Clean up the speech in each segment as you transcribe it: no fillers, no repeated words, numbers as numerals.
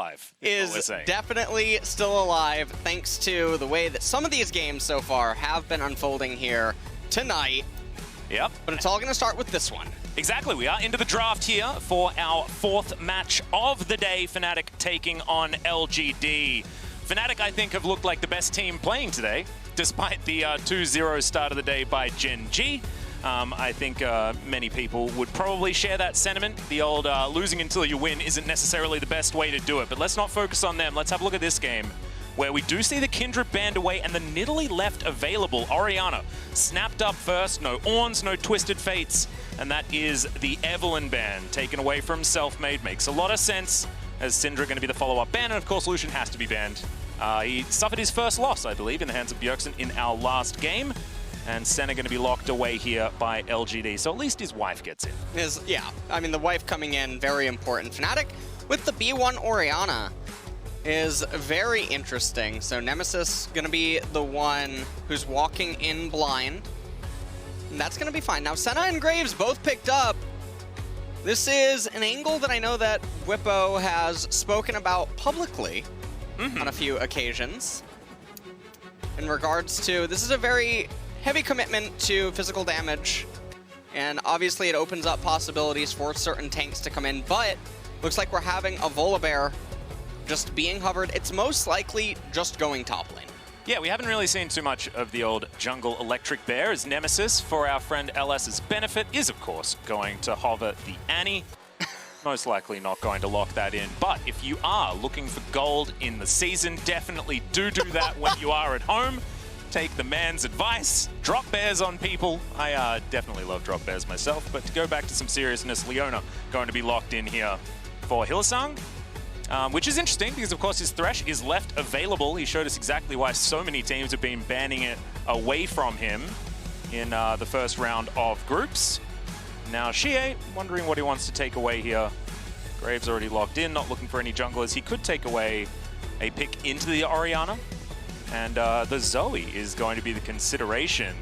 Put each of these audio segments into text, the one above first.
alive. Is definitely still alive, thanks to the way that some of these games so far have been unfolding here tonight. Yep. But it's all going to start with this one. Exactly. We are into the draft here for our 4th match of the day. Fnatic taking on LGD. Fnatic, I think, have looked like the best team playing today, despite the 2-0 start of the day by Gen G. I think many people would probably share that sentiment. The old losing until you win isn't necessarily the best way to do it, but let's not focus on them. Let's have a look at this game, where we do see the Kindred banned away and the Nidalee left available. Orianna snapped up first, no Orns, no Twisted Fates, and that is the Evelynn ban taken away from Selfmade. Makes a lot of sense, as Syndra going to be the follow-up ban, and of course Lucian has to be banned. He suffered his first loss, I believe, in the hands of Bjergsen in our last game. And Senna going to be locked away here by LGD, so at least his wife gets in. Yeah, I mean, the wife coming in, very important. Fnatic with the B1 Orianna is very interesting. So Nemesis going to be the one who's walking in blind. And that's going to be fine. Now, Senna and Graves both picked up. This is an angle that I know that Whippo has spoken about publicly on a few occasions. In regards to, this is a very heavy commitment to physical damage, and obviously it opens up possibilities for certain tanks to come in, but looks like we're having a Volibear just being hovered. It's most likely just going top lane. Yeah, we haven't really seen too much of the old jungle electric bear, as Nemesis, for our friend LS's benefit, is of course going to hover the Annie. Most likely not going to lock that in, but if you are looking for gold in the season, definitely do that when you are at home. Take the man's advice, drop bears on people. I definitely love drop bears myself, but to go back to some seriousness, Leona going to be locked in here for Hylissang, which is interesting because, of course, his Thresh is left available. He showed us exactly why so many teams have been banning it away from him in the first round of groups. Now, Shie, wondering what he wants to take away here. Graves already locked in, not looking for any junglers. He could take away a pick into the Orianna. And the Zoe is going to be the consideration.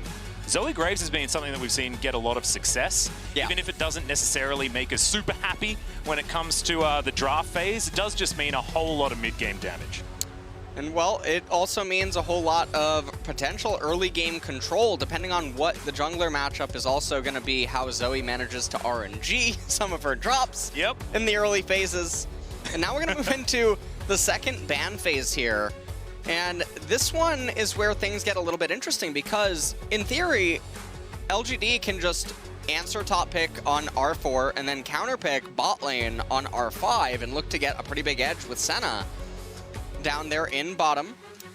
Zoe Graves has been something that we've seen get a lot of success. Yeah. Even if it doesn't necessarily make us super happy when it comes to the draft phase, it does just mean a whole lot of mid-game damage. And well, it also means a whole lot of potential early game control, depending on what the jungler matchup is also going to be, how Zoe manages to RNG some of her drops in the early phases. And now we're going to move into the second ban phase here. And this one is where things get a little bit interesting because, in theory, LGD can just answer top pick on R4 and then counter pick bot lane on R5 and look to get a pretty big edge with Senna down there in bottom.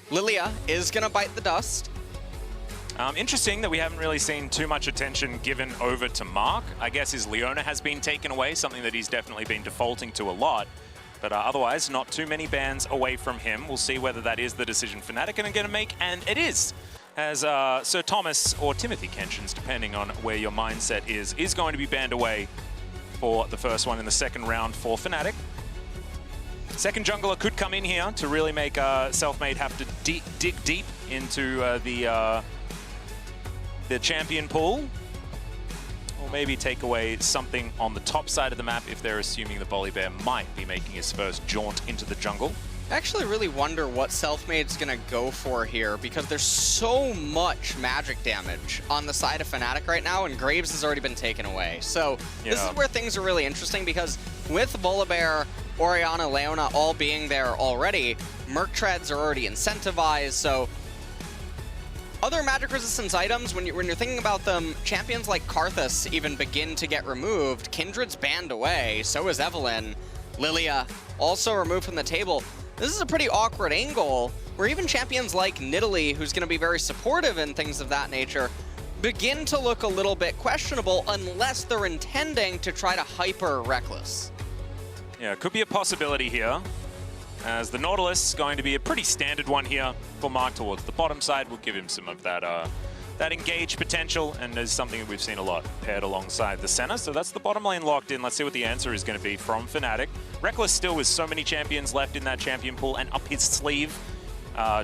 Lilia is going to bite the dust. Interesting that we haven't really seen too much attention given over to Mark. I guess his Leona has been taken away, something that he's definitely been defaulting to a lot. But otherwise, not too many bans away from him. We'll see whether that is the decision Fnatic are going to make, and it is. As Sir Thomas or Timothy Kenshins, depending on where your mindset is going to be banned away for the first one in the second round for Fnatic. Second jungler could come in here to really make Selfmade have to dig deep into the champion pool. Or maybe take away something on the top side of the map if they're assuming the Volibear might be making his first jaunt into the jungle. I actually really wonder what Selfmade's going to go for here, because there's so much magic damage on the side of Fnatic right now, and Graves has already been taken away. So this is where things are really interesting, because with Volibear, Orianna, Leona all being there already, Merc Treads are already incentivized, so other magic resistance items, when you're thinking about them, champions like Karthus even begin to get removed. Kindred's banned away, so is Evelynn. Lilia also removed from the table. This is a pretty awkward angle where even champions like Nidalee, who's going to be very supportive and things of that nature, begin to look a little bit questionable unless they're intending to try to hyper Reckless. Yeah, could be a possibility here, as the Nautilus is going to be a pretty standard one here for Mark towards the bottom side. We'll give him some of that that engage potential, and is something that we've seen a lot paired alongside the Senna. So that's the bottom lane locked in. Let's see what the answer is going to be from Fnatic. Reckless still with so many champions left in that champion pool, and up his sleeve,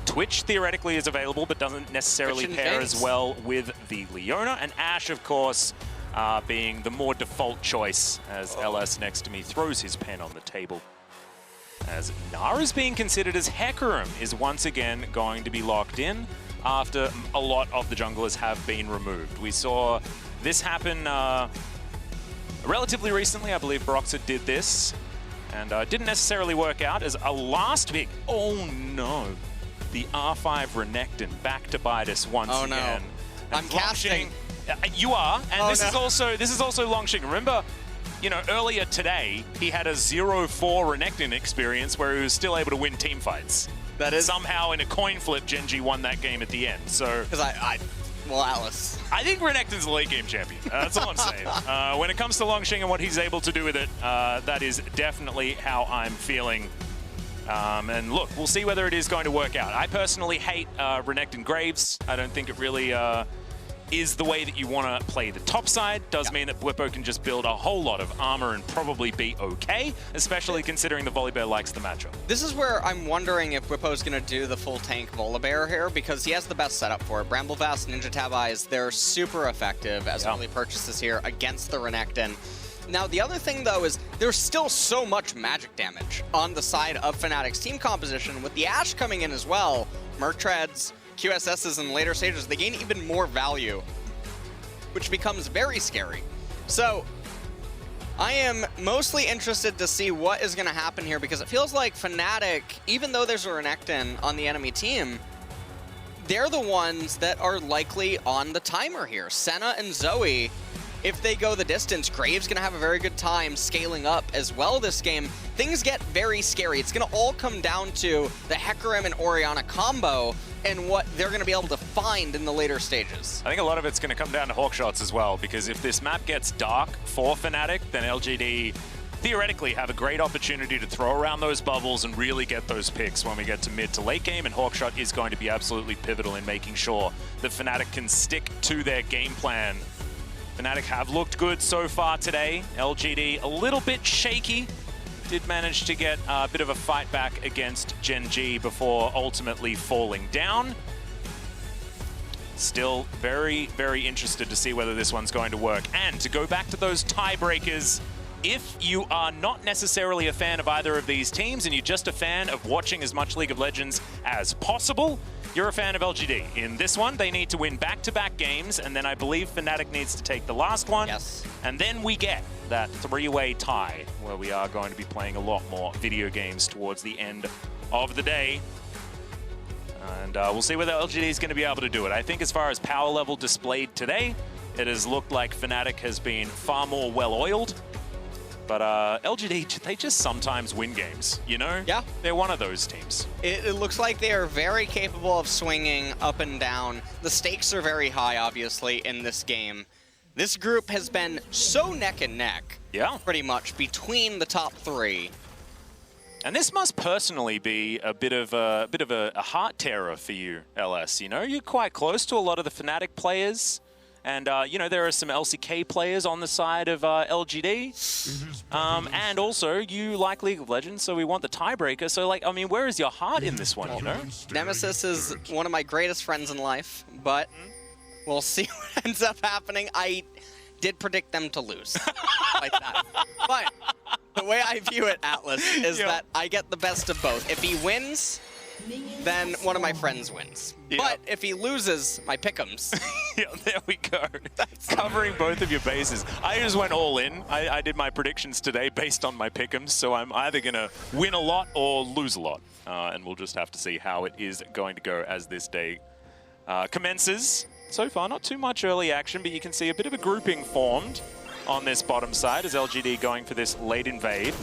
Twitch theoretically is available, but doesn't necessarily pair as well with the Leona. And Ashe, of course, being the more default choice, as LS next to me throws his pen on the table. as Nara's being considered as Hecarim is once again going to be locked in after a lot of the junglers have been removed. We saw this happen relatively recently. I believe Broxah did this, and didn't necessarily work out as a last pick. Oh no, the R5 Renekton back to bite us once again. No. I'm casting. You are, and this is also Longshing. Remember, you know, earlier today he had a 0-4 Renekton experience where he was still able to win team fights. That is somehow in a coin flip, Gen.G won that game at the end. So because well, Atlas. I think Renekton's a late game champion. That's all I'm saying. When it comes to Longshing and what he's able to do with it, that is definitely how I'm feeling. And look, we'll see whether it is going to work out. I personally hate Renekton Graves. I don't think it really is the way that you want to play the top side. Does mean that Bwipo can just build a whole lot of armor and probably be okay, especially considering the Volibear likes the matchup. This is where I'm wondering if Bwipo's going to do the full tank Volibear here, because he has the best setup for it. Bramblevast, Ninja Tab Eyes, they're super effective as early purchases here against the Renekton. Now, the other thing, though, is there's still so much magic damage on the side of Fnatic's team composition. With the Ashe coming in as well, Mertreads, QSSs in later stages, they gain even more value, which becomes very scary. So I am mostly interested to see what is going to happen here, because it feels like Fnatic, even though there's a Renekton on the enemy team, they're the ones that are likely on the timer here. Senna and Zoe, if they go the distance, Graves going to have a very good time scaling up as well this game. Things get very scary. It's going to all come down to the Hecarim and Orianna combo and what they're going to be able to find in the later stages. I think a lot of it's going to come down to Hawkshots as well, because if this map gets dark for Fnatic, then LGD theoretically have a great opportunity to throw around those bubbles and really get those picks when we get to mid to late game, and Hawkshot is going to be absolutely pivotal in making sure that Fnatic can stick to their game plan. Fnatic have looked good so far today. LGD a little bit shaky. Did manage to get a bit of a fight back against Gen.G before ultimately falling down. Still very, very interested to see whether this one's going to work. And to go back to those tiebreakers, if you are not necessarily a fan of either of these teams and you're just a fan of watching as much League of Legends as possible, you're a fan of LGD. In this one, they need to win back-to-back games, and then I believe Fnatic needs to take the last one. Yes. And then we get that three-way tie, where we are going to be playing a lot more video games towards the end of the day. And we'll see whether LGD is going to be able to do it. I think as far as power level displayed today, it has looked like Fnatic has been far more well-oiled. But LGD, they just sometimes win games, you know? Yeah. They're one of those teams. It looks like they are very capable of swinging up and down. The stakes are very high, obviously, in this game. This group has been so neck and neck, pretty much, between the top three. And this must personally be a bit of a heart terror for you, LS. You know, you're quite close to a lot of the Fnatic players. And, you know, there are some LCK players on the side of LGD. And also, you like League of Legends, so we want the tiebreaker. So, like, I mean, where is your heart in this one, you know? Nemesis is one of my greatest friends in life, but we'll see what ends up happening. I did predict them to lose like that. But the way I view it, Atlas, is that I get the best of both. If he wins, then one of my friends wins. But if he loses, my pick'ems. There we go. That's covering both of your bases. I just went all in. I did my predictions today based on my pick'ems, so I'm either going to win a lot or lose a lot. And we'll just have to see how it is going to go as this day commences. So far, not too much early action, but you can see a bit of a grouping formed on this bottom side as LGD going for this late invade.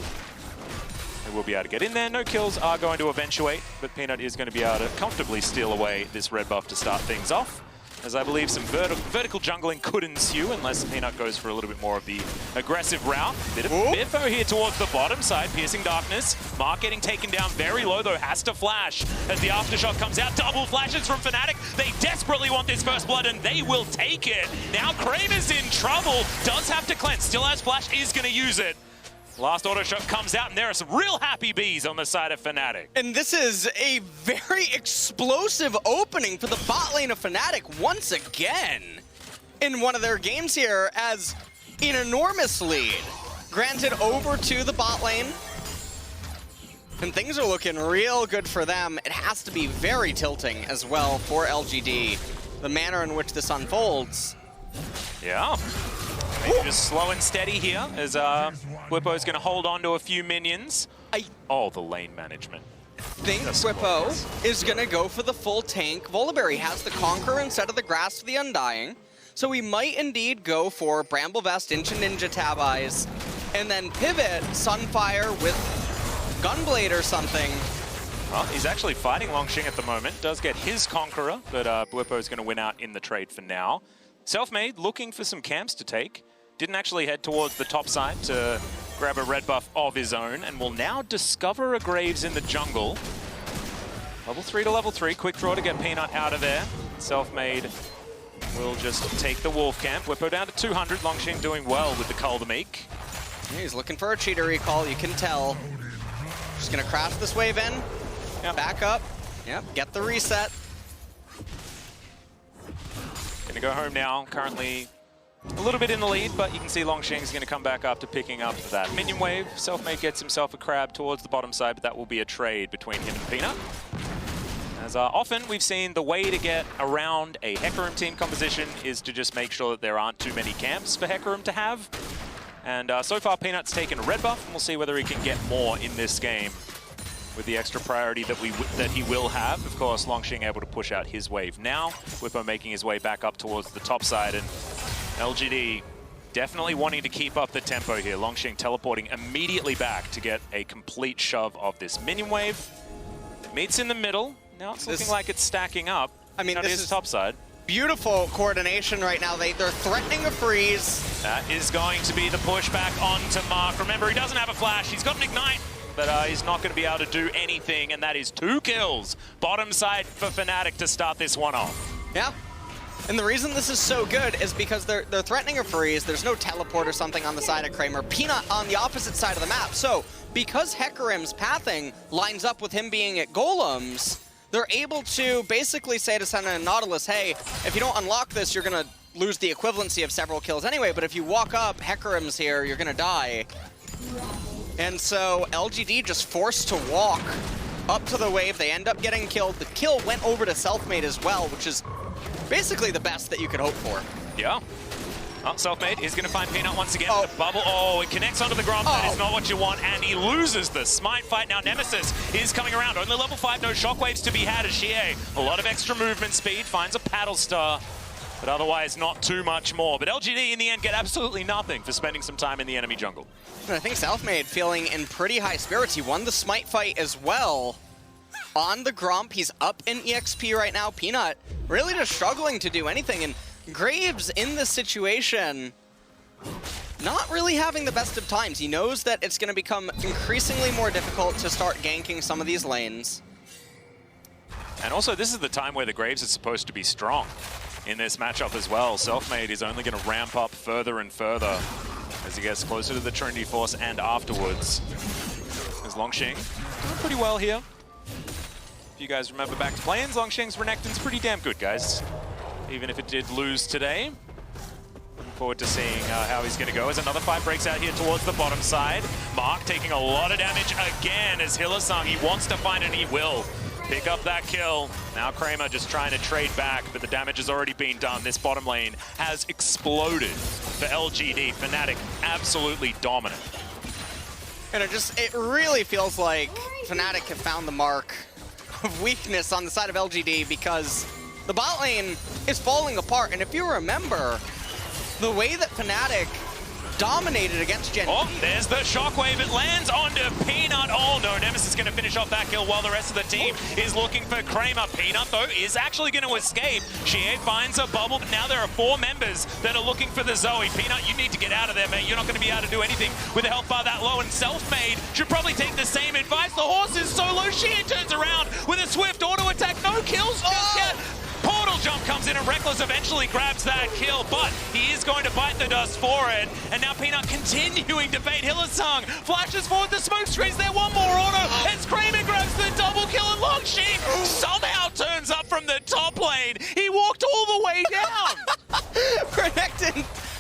They will be able to get in there. No kills are going to eventuate, but Peanut is going to be able to comfortably steal away this red buff to start things off, as I believe some vertical jungling could ensue unless Peanut goes for a little bit more of the aggressive route. Bit of biffo here towards the bottom side, piercing darkness. Mark getting taken down very low, though, has to flash as the aftershock comes out. Double flashes from Fnatic. They desperately want this first blood, and they will take it. Now Kramer's in trouble. Does have to cleanse. Still has flash, is going to use it. Last auto shot comes out, and there are some real happy bees on the side of Fnatic. And this is a very explosive opening for the bot lane of Fnatic once again in one of their games here, as an enormous lead granted over to the bot lane. And things are looking real good for them. It has to be very tilting as well for LGD, the manner in which this unfolds. Yeah. Maybe just slow and steady here as Whippo's going to hold on to a few minions. Oh, the lane management. I think Whippo is going to go for the full tank. Volibear has the Conqueror instead of the Grasp of the Undying. So we might indeed go for Bramble Vest into Ninja Tab Eyes and then pivot Sunfire with Gunblade or something. Well, he's actually fighting Longxing at the moment. Does get his Conqueror, but Whippo's going to win out in the trade for now. Selfmade looking for some camps to take. Didn't actually head towards the top side to grab a red buff of his own, and will now discover a Graves in the jungle. Level 3 to level 3, quick draw to get Peanut out of there. Selfmade will just take the Wolf camp. Whippo down to 200, Longxing doing well with the Cull to Meek. He's looking for a cheater recall, you can tell. Just gonna crash this wave in, back up, get the reset. Gonna go home now, currently a little bit in the lead, but you can see Longxing's going to come back after picking up that minion wave. Selfmade gets himself a crab towards the bottom side, but that will be a trade between him and Peanut. As often we've seen, the way to get around a Hecarim team composition is to just make sure that there aren't too many camps for Hecarim to have. And so far, Peanut's taken a red buff, and we'll see whether he can get more in this game with the extra priority that he will have. Of course, Longxing able to push out his wave now. Whippo making his way back up towards the top side, and LGD definitely wanting to keep up the tempo here. Longxing teleporting immediately back to get a complete shove of this minion wave. Meets in the middle. Now it's looking like it's stacking up. I mean, this is top side. Beautiful coordination right now. They're threatening a freeze. That is going to be the pushback onto Mark. Remember, he doesn't have a flash. He's got an ignite, but he's not going to be able to do anything, and that is 2 kills. Bottom side for Fnatic to start this one off. Yeah. And the reason this is so good is because they're threatening a freeze. There's no teleport or something on the side of Kramer. Peanut on the opposite side of the map. So because Hecarim's pathing lines up with him being at Golems, they're able to basically say to Senna and Nautilus, hey, if you don't unlock this, you're going to lose the equivalency of several kills anyway. But if you walk up, Hecarim's here, you're going to die. And so LGD just forced to walk up to the wave. They end up getting killed. The kill went over to Selfmade as well, which is basically the best that you could hope for. Yeah. Oh, Selfmade is going to find Peanut once again. The bubble. Oh, it connects onto the Gromp. That is not what you want, and he loses the Smite fight. Now Nemesis is coming around. Only level 5, no shockwaves to be had as Xie. A lot of extra movement speed, finds a paddle star, but otherwise not too much more. But LGD in the end get absolutely nothing for spending some time in the enemy jungle. I think Selfmade feeling in pretty high spirits. He won the Smite fight as well. On the Gromp, he's up in EXP right now. Peanut really just struggling to do anything, and Graves in this situation not really having the best of times. He knows that it's going to become increasingly more difficult to start ganking some of these lanes. And also, this is the time where the Graves is supposed to be strong in this matchup as well. Selfmade is only going to ramp up further and further as he gets closer to the Trinity Force and afterwards. As Longxing doing pretty well here. If you guys remember back to play-ins, Longxing's Renekton's pretty damn good, guys. Even if it did lose today. Looking forward to seeing how he's going to go as another fight breaks out here towards the bottom side. Mark taking a lot of damage again as Hylissang, he wants to find it and he will pick up that kill. Now Kramer just trying to trade back, but the damage has already been done. This bottom lane has exploded for LGD. Fnatic absolutely dominant. And it really feels like Fnatic have found the mark of weakness on the side of LGD, because the bot lane is falling apart. And if you remember, the way that Fnatic dominated against Gen Oh, there's the shockwave. It lands onto Peanut. Oh no, Nemesis is going to finish off that kill while the rest of the team is looking for Kramer. Peanut, though, is actually going to escape. Xie finds a bubble, but now there are 4 members that are looking for the Zoe. Peanut, you need to get out of there, mate. You're not going to be able to do anything with a health bar that low, and Selfmade should probably take the same advice. The horse is so low, Xie turns around with a swift auto attack. No kills just yet. Portal jump comes in and Reckless eventually grabs that kill, but he is going to bite the dust for it. And now Peanut continuing to bait Hylissang. Flashes forward, the smoke screens there, one more auto, and Kramer grabs the double kill, and Longxing somehow turns up from the top lane. He walked all the way down.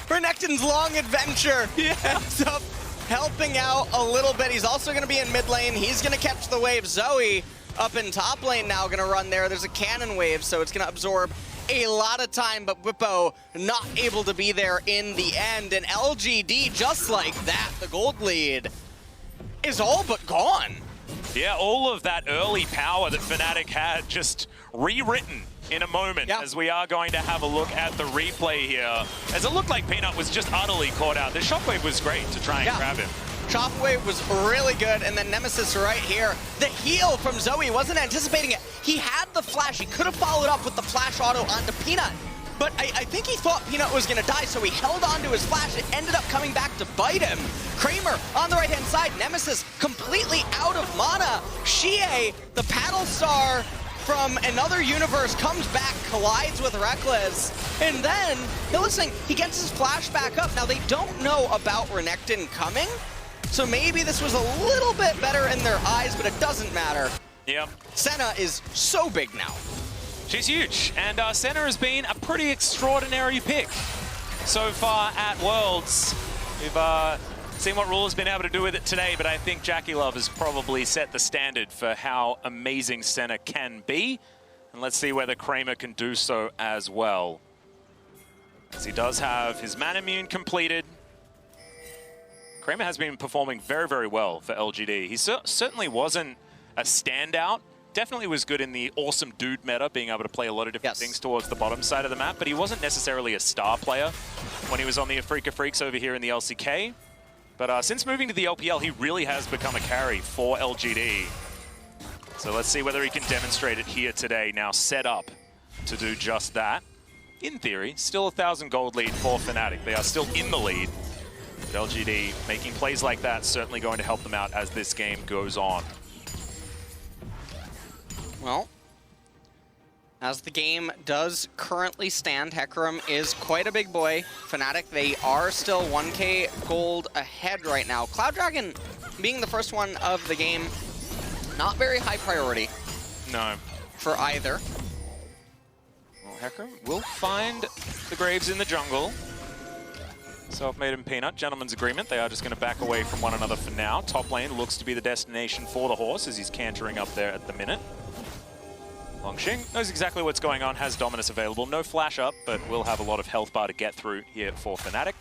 Renekton's long adventure ends up helping out a little bit. He's also going to be in mid lane. He's going to catch the wave. Zoe up in top lane now going to run there. There's a cannon wave, so it's going to absorb a lot of time, but Whippo not able to be there in the end. And LGD, just like that, the gold lead is all but gone. Yeah, all of that early power that Fnatic had just rewritten in a moment, as we are going to have a look at the replay here. As it looked like Peanut was just utterly caught out. The shockwave was great to try and grab him. Shockwave was really good, and then Nemesis right here. The heal from Zoe, wasn't anticipating it. He had the flash. He could have followed up with the flash auto onto Peanut, but I think he thought Peanut was going to die, so he held on to his flash. It ended up coming back to bite him. Kramer on the right-hand side. Nemesis completely out of mana. Shie, the paddle star from another universe, comes back, collides with Reckless, and then Hylissang, he gets his flash back up. Now, they don't know about Renekton coming, so maybe this was a little bit better in their eyes, but it doesn't matter. Yep. Senna is so big now. She's huge, and Senna has been a pretty extraordinary pick so far at Worlds. We've seen what Rule has been able to do with it today, but I think Jackie Love has probably set the standard for how amazing Senna can be. And let's see whether Kramer can do so as well. As he does have his Manamune completed. Kramer has been performing very, very well for LGD. He certainly wasn't a standout. Definitely was good in the awesome dude meta, being able to play a lot of different things towards the bottom side of the map, but he wasn't necessarily a star player when he was on the Afrika Freaks over here in the LCK. But since moving to the LPL, he really has become a carry for LGD. So let's see whether he can demonstrate it here today. Now set up to do just that. In theory, still 1,000 gold lead for Fnatic. They are still in the lead. But LGD making plays like that certainly going to help them out as this game goes on. Well, as the game does currently stand, Hecarim is quite a big boy. Fnatic, they are still 1k gold ahead right now. Cloud Dragon being the first one of the game, not very high priority. No. For either. Well, Hecarim will find the Graves in the jungle. Self-made and Peanut, gentleman's agreement. They are just going to back away from one another for now. Top lane looks to be the destination for the horse as he's cantering up there at the minute. Longxing knows exactly what's going on, has Dominus available. No flash up, but will have a lot of health bar to get through here for Fnatic.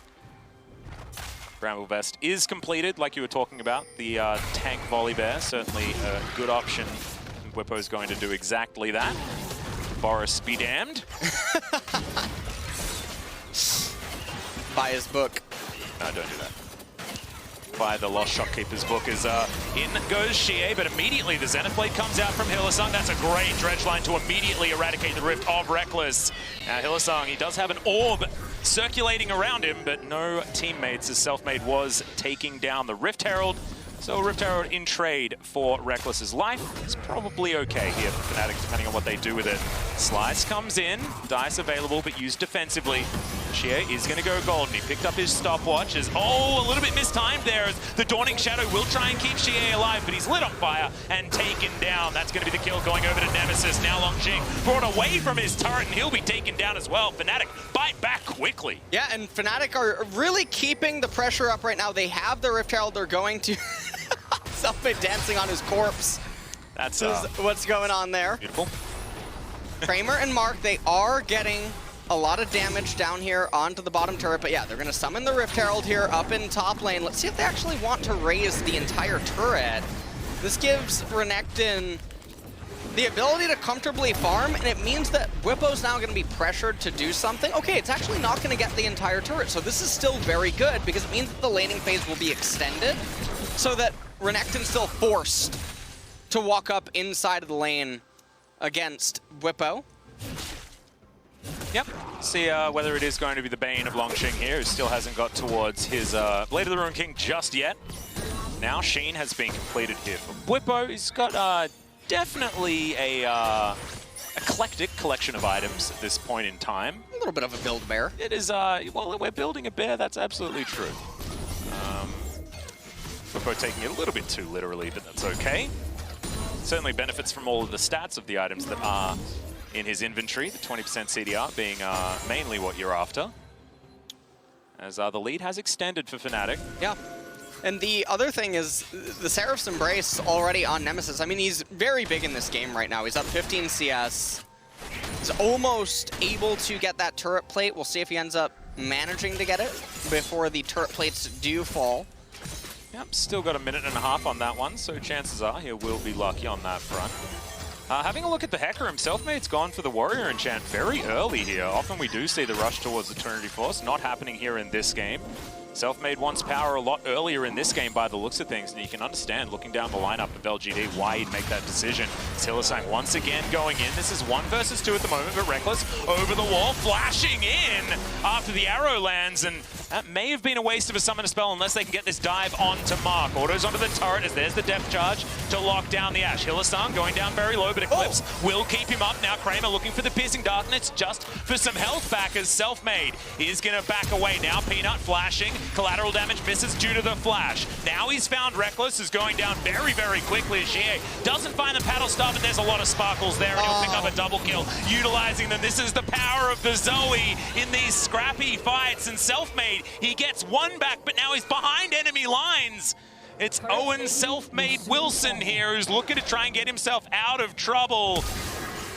Bramble Vest is completed, like you were talking about. The tank Volley Bear, certainly a good option. Whippo is going to do exactly that. Boris be damned. Buy his book. No, don't do that. By the Lost Shopkeeper's book is in goes Shie, but immediately the Zenith Blade comes out from Hylissang. That's a great dredge line to immediately eradicate the rift of Reckless. Now Hylissang, he does have an orb circulating around him, but no teammates as Selfmade was taking down the Rift Herald. So Rift Herald in trade for Reckless's life. It's probably okay here for Fnatic, depending on what they do with it. Slice comes in, dice available, but used defensively. Shie is going to go golden. He picked up his stopwatch as, a little bit mistimed there. The Dawning Shadow will try and keep Shie alive, but he's lit on fire and taken down. That's going to be the kill going over to Nemesis. Now Longxing brought away from his turret, and he'll be taken down as well. Fnatic bite back quickly. Yeah, and Fnatic are really keeping the pressure up right now. They have the Rift Herald. They're going to... Selfmade dancing on his corpse. That's what's going on there. Beautiful. Kramer and Mark, they are getting a lot of damage down here onto the bottom turret, but yeah, they're going to summon the Rift Herald here up in top lane. Let's see if they actually want to raise the entire turret. This gives Renekton the ability to comfortably farm, and it means that Whippo's now going to be pressured to do something. Okay, it's actually not going to get the entire turret, so this is still very good because it means that the laning phase will be extended so that Renekton's still forced to walk up inside of the lane against Whippo. Yep. See whether it is going to be the Bane of Longxing here, who still hasn't got towards his Blade of the Ruined King just yet. Now Sheen has been completed here for Whippo. He's got definitely a eclectic collection of items at this point in time. A little bit of a build bear. It is, well, we're building a bear, that's absolutely true. Whippo taking it a little bit too literally, but that's okay. Certainly benefits from all of the stats of the items that are in his inventory, the 20% CDR being mainly what you're after. As the lead has extended for Fnatic. Yeah. And the other thing is the Seraph's Embrace already on Nemesis. I mean, he's very big in this game right now. He's up 15 CS. He's almost able to get that turret plate. We'll see if he ends up managing to get it before the turret plates do fall. Yep, still got a minute and a half on that one, so chances are he will be lucky on that front. Having a look at the Hecker himself, mate's gone for the Warrior Enchant very early here. Often we do see the rush towards the Trinity Force, not happening here in this game. Selfmade wants power a lot earlier in this game by the looks of things, and you can understand, looking down the lineup of LGD, why he'd make that decision. It's Hylissang once again going in. This is 1 versus 2 at the moment, but Reckless over the wall, flashing in after the arrow lands, and that may have been a waste of a summoner spell unless they can get this dive onto Mark. Autos onto the turret as there's the depth charge to lock down the Ashe. Hylissang going down very low, but Eclipse will keep him up. Now Kramer looking for the piercing darkness just for some health back as Selfmade is going to back away. Now Peanut flashing. Collateral damage misses due to the flash. Now he's found Reckless, is going down very, very quickly as Xie doesn't find the paddle stop, and there's a lot of sparkles there, and he'll pick up a double kill, utilizing them. This is the power of the Zoe in these scrappy fights, and Selfmade, he gets 1 back, but now he's behind enemy lines. It's Owen Selfmade Wilson here, who's looking to try and get himself out of trouble.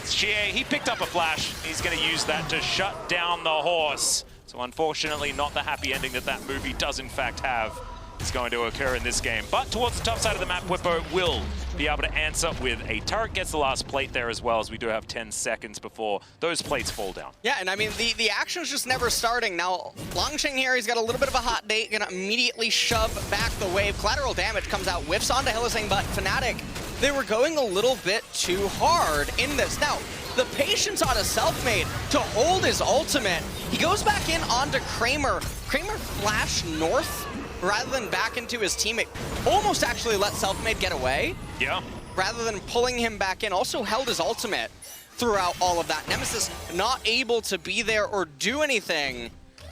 Xie, he picked up a flash. He's going to use that to shut down the horse. So unfortunately, not the happy ending that that movie does in fact have is going to occur in this game. But towards the top side of the map, Whippo will be able to answer with a turret. Gets the last plate there as well, as we do have 10 seconds before those plates fall down. Yeah, and I mean, the action's just never starting. Now, Longsheng here, he's got a little bit of a hot date, gonna immediately shove back the wave. Collateral damage comes out, whiffs onto Hylissang, but Fnatic, they were going a little bit too hard in this. Now, the patience on a Selfmade to hold his ultimate. He goes back in onto Kramer. Kramer flashed north rather than back into his teammate. Almost actually let Selfmade get away. Yeah. Rather than pulling him back in. Also held his ultimate throughout all of that. Nemesis not able to be there or do anything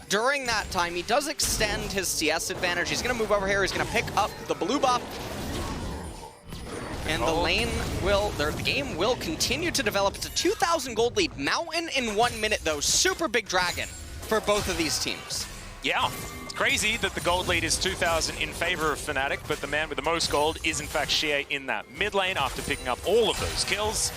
during that time. He does extend his CS advantage. He's going to move over here. He's going to pick up the blue buff. And the game will continue to develop. It's a 2,000 gold lead. Mountain in 1 minute, though. Super big dragon for both of these teams. Yeah, it's crazy that the gold lead is 2,000 in favor of Fnatic, but the man with the most gold is in fact Xie in that mid lane after picking up all of those kills.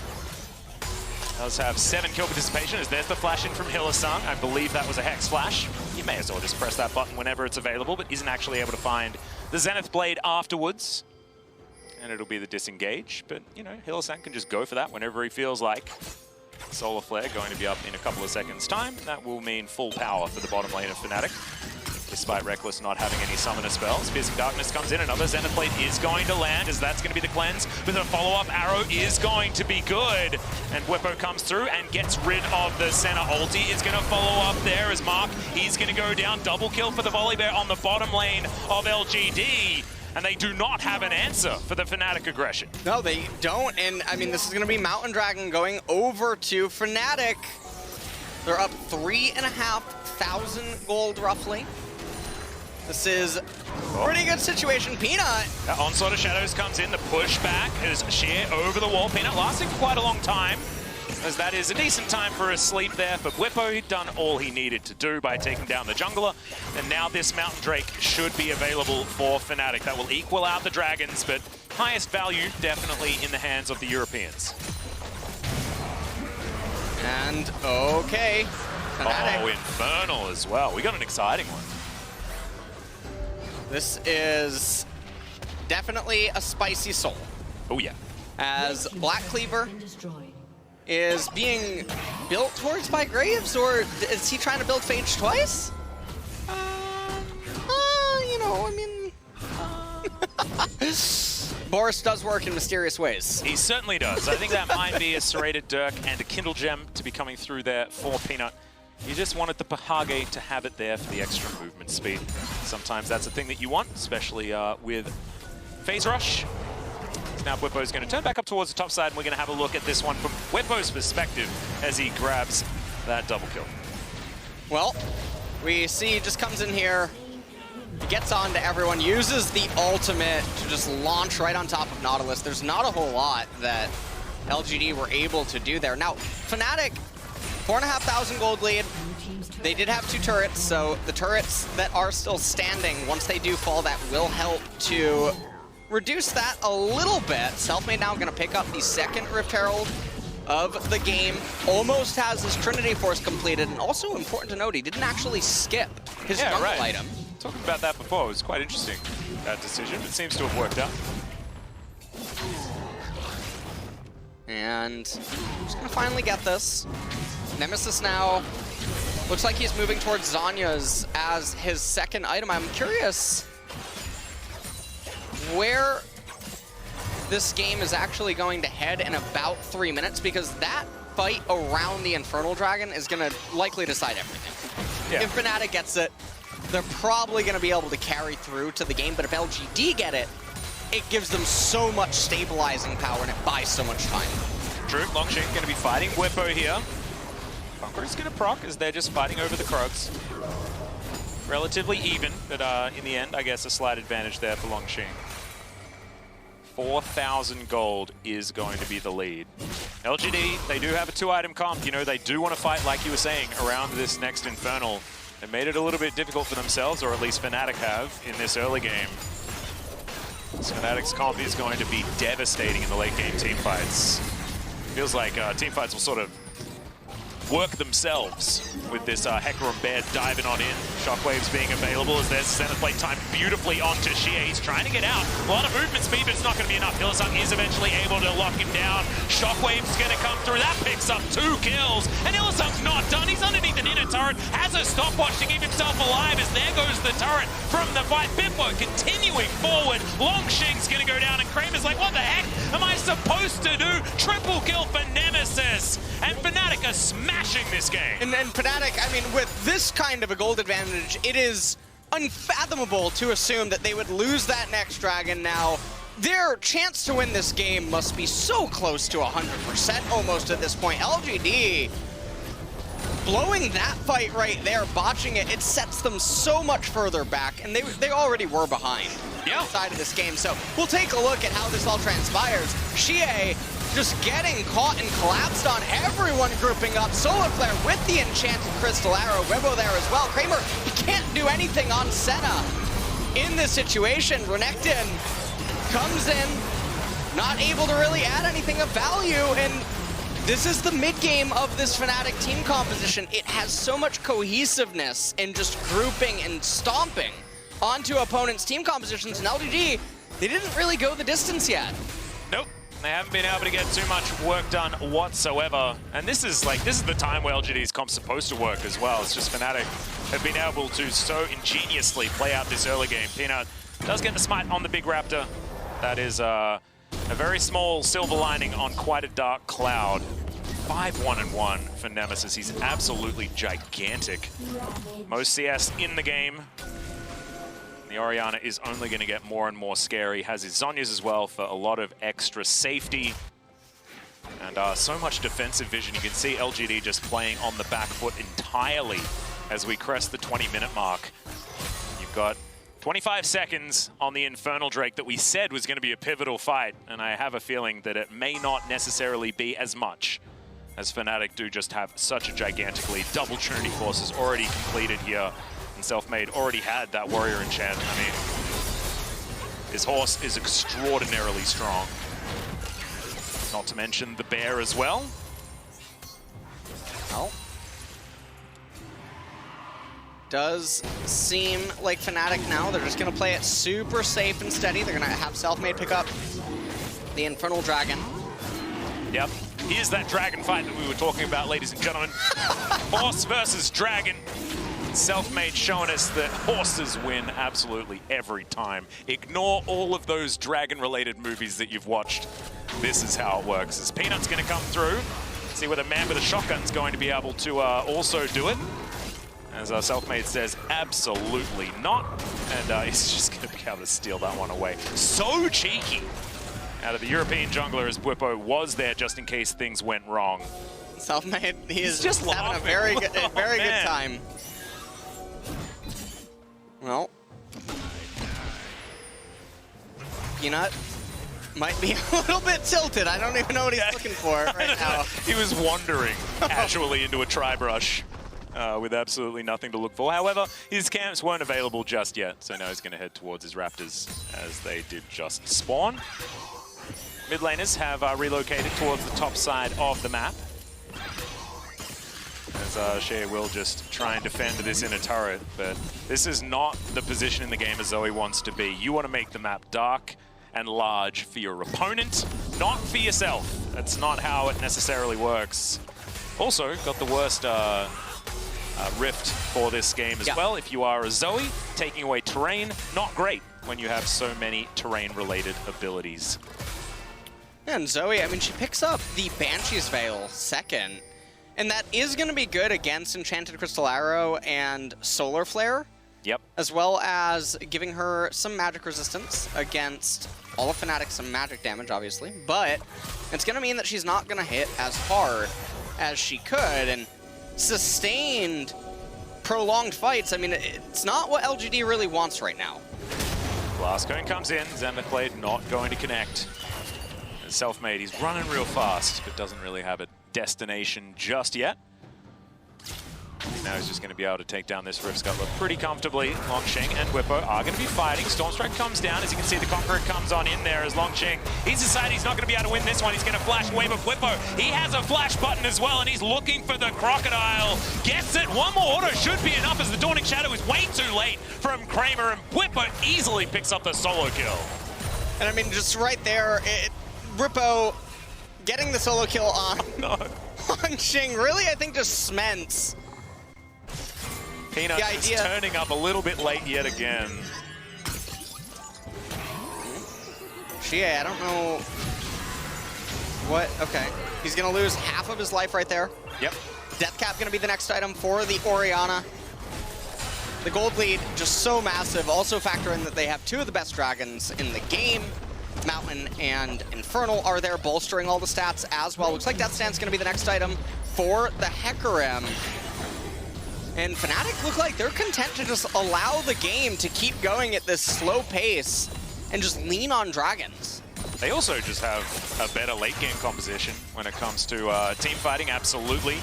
Does have 7 kill participation as there's the flash in from Hylissang. I believe that was a Hex flash. You may as well just press that button whenever it's available, but isn't actually able to find the Zenith Blade afterwards. And it'll be the disengage, but you know, Hylissang can just go for that whenever he feels like. Solar Flare going to be up in a couple of seconds' time. That will mean full power for the bottom lane of Fnatic, despite Reckless not having any summoner spells. Piercing Darkness comes in, another Zenith Blade is going to land, as that's going to be the cleanse, but the follow-up arrow is going to be good. And Whippo comes through and gets rid of the center ulti. It's going to follow up there as Mark, he's going to go down. Double kill for the Volley Bear on the bottom lane of LGD. And they do not have an answer for the Fnatic aggression. No, they don't. And I mean, this is going to be Mountain Dragon going over to Fnatic. They're up 3,500 gold roughly. This is a pretty good situation. Peanut. Onslaught of Shadows comes in. The pushback is Xie over the wall. Peanut lasting for quite a long time, as that is a decent time for a sleep there for Whippo. He'd done all he needed to do by taking down the jungler, and now this Mountain Drake should be available for Fnatic. That will equal out the Dragons, but highest value definitely in the hands of the Europeans. And okay, Fnatic. Oh, Infernal as well. We got an exciting one. This is definitely a spicy soul. Oh yeah. As Black Cleaver is being built towards by Graves, or is he trying to build Phage twice? You know, I mean... Boris does work in mysterious ways. He certainly does. I think that might be a Serrated Dirk and a Kindle Gem to be coming through there for Peanut. You just wanted the Pahage to have it there for the extra movement speed. Sometimes that's a thing that you want, especially with Phase Rush. Now Whippo's going to turn back up towards the top side, and we're going to have a look at this one from Whippo's perspective as he grabs that double kill. Well, we see he just comes in here, gets on to everyone, uses the ultimate to just launch right on top of Nautilus. There's not a whole lot that LGD were able to do there. Now, Fnatic, 4,500 gold lead. They did have 2 turrets, so the turrets that are still standing, once they do fall, that will help to reduce that a little bit. Selfmade now going to pick up the 2nd Rift Herald of the game. Almost has his Trinity Force completed, and also important to note, he didn't actually skip his jungle item. Talking about that before, it was quite interesting, that decision. It seems to have worked out. And just gonna finally get this. Nemesis now looks like he's moving towards Zhonya's as his 2nd item. I'm curious where this game is actually going to head in about 3 minutes, because that fight around the Infernal Dragon is gonna likely decide everything. Yeah. If Fnatic gets it, they're probably gonna be able to carry through to the game, but if LGD get it, it gives them so much stabilizing power and it buys so much time. True, Longshin going to be fighting Whippo here. Bunker is going to proc as they're just fighting over the Krogs. Relatively even, but in the end, I guess a slight advantage there for Longshin. 4,000 gold is going to be the lead. LGD, they do have a 2-item comp. You know, they do want to fight, like you were saying, around this next Infernal. They made it a little bit difficult for themselves, or at least Fnatic have, in this early game. So Fnatic's comp is going to be devastating in the late game teamfights. Feels like teamfights will sort of work themselves with this Hecker and Bear diving on in. Shockwaves being available as there's center plate time beautifully onto Xie. He's trying to get out. A lot of movement speed, but it's not going to be enough. Hillsong is eventually able to lock him down. Shockwave's going to come through. That picks up 2 kills. And Hillsong's not done. He's underneath an inner turret. Has a stopwatch to keep himself alive as there goes the turret from the fight. Bippo continuing forward. Longshing's going to go down and Kramer's like, what the heck am I supposed to do? Triple kill for Nemesis. And Fnatic are smashing this game. And Fnatic, I mean, with this kind of a gold advantage, it is unfathomable to assume that they would lose that next dragon now. Their chance to win this game must be so close to 100% almost at this point. LGD blowing that fight right there, botching it, it sets them so much further back, and they already were behind side of this game. So we'll take a look at how this all transpires. Xie just getting caught and collapsed on, everyone grouping up. Solar Flare with the Enchanted Crystal Arrow, Wimbo there as well. Kramer, he can't do anything on Senna in this situation. Renekton comes in, not able to really add anything of value, and this is the mid-game of this Fnatic team composition. It has so much cohesiveness in just grouping and stomping onto opponents' team compositions, and LGD, they didn't really go the distance yet. Nope. They haven't been able to get too much work done whatsoever. And this is the time where LGD's comp's supposed to work as well. It's just Fnatic have been able to so ingeniously play out this early game. Peanut does get the smite on the big raptor. That is a very small silver lining on quite a dark cloud. 5-1-1 for Nemesis. He's absolutely gigantic. Most CS in the game. The Orianna is only going to get more and more scary. Has his Zhonya's as well for a lot of extra safety. And so much defensive vision. You can see LGD just playing on the back foot entirely as we crest the 20-minute mark. You've got 25 seconds on the Infernal Drake that we said was going to be a pivotal fight. And I have a feeling that it may not necessarily be as much, as Fnatic do just have such a gigantic lead. Double Trinity Forces already completed here. Selfmade already had that warrior enchant. I mean, his horse is extraordinarily strong. Not to mention the bear as well. Well, does seem like Fnatic now, they're just going to play it super safe and steady. They're going to have Selfmade pick up the Infernal Dragon. Yep. Here's that dragon fight that we were talking about, ladies and gentlemen. Horse versus dragon. Selfmade showing us that horses win absolutely every time. Ignore all of those dragon-related movies that you've watched. This is how it works. As Peanut's going to come through, see whether man with a shotgun's going to be able to also do it. As Selfmade says, absolutely not. And he's just going to be able to steal that one away. So cheeky out of the European jungler, as Whippo was there just in case things went wrong. Selfmade, he is just having a very good time. Well, Peanut might be a little bit tilted. I don't even know what he's looking for right now. He was wandering casually into a tri-brush. with absolutely nothing to look for. However, his camps weren't available just yet, so now he's going to head towards his Raptors as they did just spawn. Mid laners have relocated towards the top side of the map. As Shea will just try and defend this inner turret, but this is not the position in the game as Zoe wants to be. You want to make the map dark and large for your opponent, not for yourself. That's not how it necessarily works. Also, got the worst rift for this game as well. If you are a Zoe, taking away terrain, not great when you have so many terrain-related abilities. And Zoe, I mean, she picks up the Banshee's Veil second, and that is going to be good against Enchanted Crystal Arrow and Solar Flare. Yep. As well as giving her some magic resistance against all of Fnatic, some magic damage, obviously. But it's going to mean that she's not going to hit as hard as she could. And sustained, prolonged fights, I mean, it's not what LGD really wants right now. Blast Cone comes in. Xanderclade not going to connect. Selfmade, he's running real fast, but doesn't really have a destination just yet. Now he's just going to be able to take down this Rift Scuttler pretty comfortably. Longsheng and Whippo are going to be fighting. Stormstrike comes down. As you can see, the Conqueror comes on in there as Longsheng. He's decided he's not going to be able to win this one. He's going to flash wave of Whippo. He has a flash button as well, and he's looking for the Crocodile. Gets it. One more auto should be enough as the Dawning Shadow is way too late from Kramer, and Whippo easily picks up the solo kill. And I mean, just right there, Whippo getting the solo kill on Longsheng really, I think, just cements Peanut is turning up a little bit late yet again. Shea, I don't know what. Okay, he's gonna lose half of his life right there. Yep. Death Cap gonna be the next item for the Orianna. The gold lead just so massive. Also factor in that they have two of the best dragons in the game. Mountain and Infernal are there, bolstering all the stats as well. Looks like Death Stand's gonna be the next item for the Hecarim. And Fnatic look like they're content to just allow the game to keep going at this slow pace and just lean on dragons. They also just have a better late game composition when it comes to team fighting, absolutely.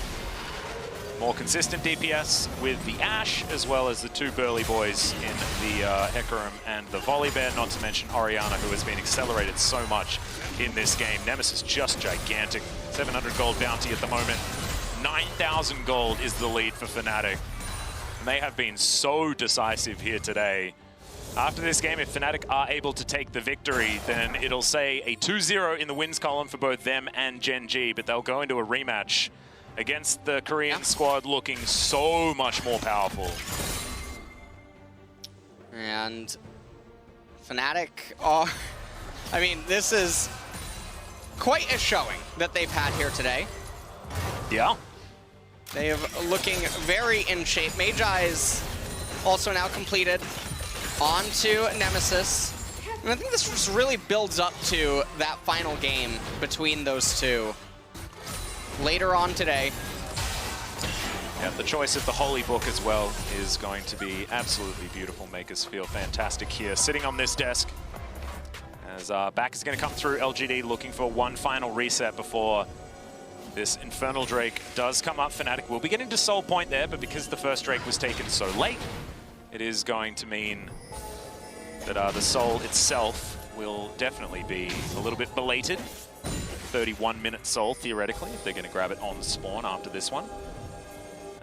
More consistent DPS with the Ashe, as well as the two burly boys in the Hecarim and the Volibear, not to mention Orianna, who has been accelerated so much in this game. Nemesis just gigantic. 700 gold bounty at the moment. 9,000 gold is the lead for Fnatic. And they have been so decisive here today. After this game, if Fnatic are able to take the victory, then it'll say a 2-0 in the wins column for both them and Gen G, but they'll go into a rematch against the Korean squad looking so much more powerful. And Fnatic are, I mean, this is quite a showing that they've had here today. Yeah. They are looking very in shape. Magi's also now completed onto Nemesis. And I think this just really builds up to that final game between those two later on today. Yeah, the choice of the Holy Book as well is going to be absolutely beautiful. Make us feel fantastic here. Sitting on this desk as back is going to come through. LGD looking for one final reset before this Infernal Drake does come up. Fnatic will be getting to Soul Point there, but because the first Drake was taken so late, it is going to mean that the Soul itself will definitely be a little bit belated. 31-minute Soul, theoretically, if they're going to grab it on spawn after this one.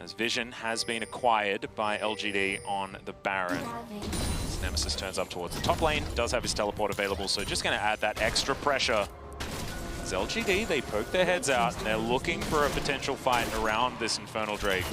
As Vision has been acquired by LGD on the Baron. As Nemesis turns up towards the top lane, does have his teleport available, so just going to add that extra pressure. As LGD, they poke their heads out, and they're looking for a potential fight around this Infernal Drake.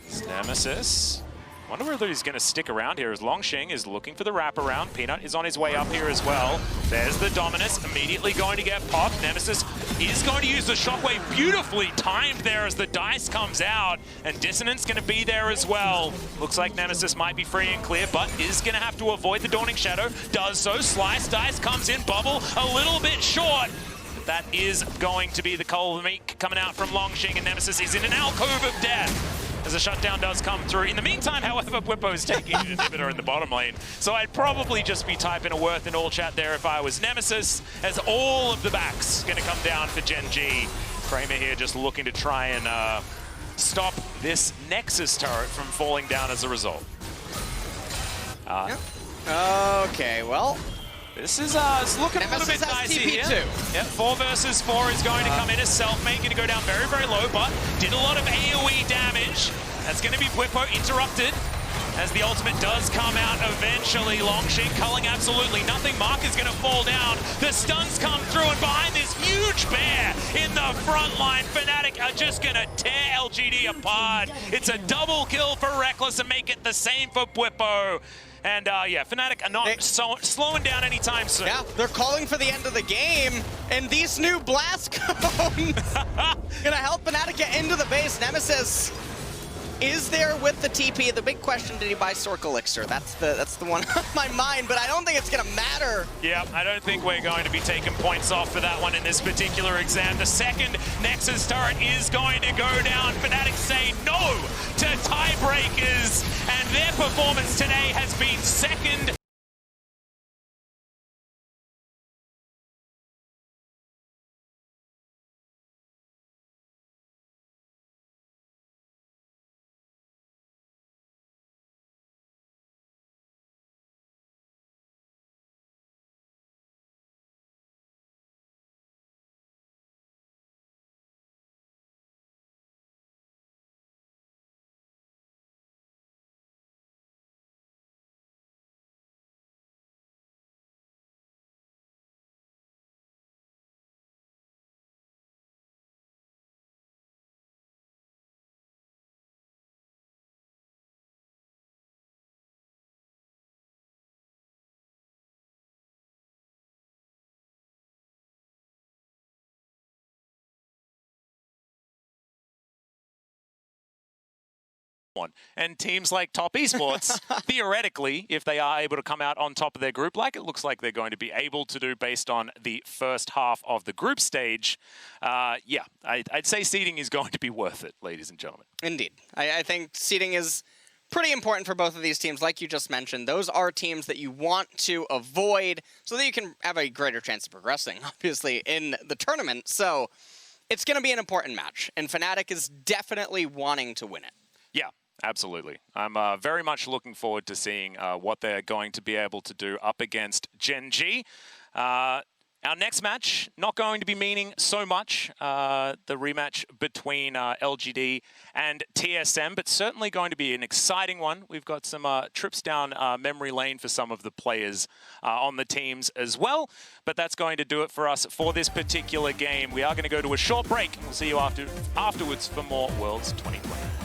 It's Nemesis. Wonder whether he's going to stick around here as Longsheng is looking for the wraparound. Peanut is on his way up here as well. There's the Dominus, immediately going to get popped. Nemesis is going to use the Shockwave, beautifully timed there as the dice comes out. And Dissonance going to be there as well. Looks like Nemesis might be free and clear, but is going to have to avoid the Dawning Shadow. Does so. Slice Dice comes in. Bubble a little bit short. But that is going to be the Cold Meat coming out from Longsheng, and Nemesis is in an alcove of death as a shutdown does come through. In the meantime, however, Whippo is taking an inhibitor in the bottom lane. So I'd probably just be typing a Worth in all chat there if I was Nemesis, as all of the backs going to come down for Gen G. Kramer here just looking to try and stop this Nexus turret from falling down as a result. Okay, well, this is looking a little bit dicey here. TP2. Yep, 4 versus 4 is going to come in as Selfmade, going to go down very, very low, but did a lot of AoE damage. That's going to be Whippo interrupted as the ultimate does come out eventually. Longshin culling absolutely nothing. Mark is going to fall down. The stuns come through, and behind this huge bear in the front line, Fnatic are just going to tear LGD apart. It's a double kill for Reckless and make it the same for Whippo. And yeah, Fnatic are not slowing down anytime soon. Yeah, they're calling for the end of the game, and these new blast cones gonna help Fnatic get into the base. Nemesis is there with the TP. The big question, did he buy Sork Elixir? That's the one on my mind, but I don't think it's gonna matter. Yeah, I don't think we're going to be taking points off for that one in this particular exam. The second Nexus turret is going to go down. Fnatic say no to tiebreakers, and their performance today has been second. And teams like Top Esports, theoretically, if they are able to come out on top of their group, like it looks like they're going to be able to do based on the first half of the group stage, yeah, I'd say seeding is going to be worth it, ladies and gentlemen. Indeed. I think seeding is pretty important for both of these teams. Like you just mentioned, those are teams that you want to avoid so that you can have a greater chance of progressing, obviously, in the tournament. So it's going to be an important match, and Fnatic is definitely wanting to win it. Yeah. Absolutely. I'm very much looking forward to seeing what they're going to be able to do up against Gen G. Our next match, not going to be meaning so much the rematch between LGD and TSM, but certainly going to be an exciting one. We've got some trips down memory lane for some of the players on the teams as well. But that's going to do it for us for this particular game. We are going to go to a short break, and we'll see you afterwards for more Worlds 2020.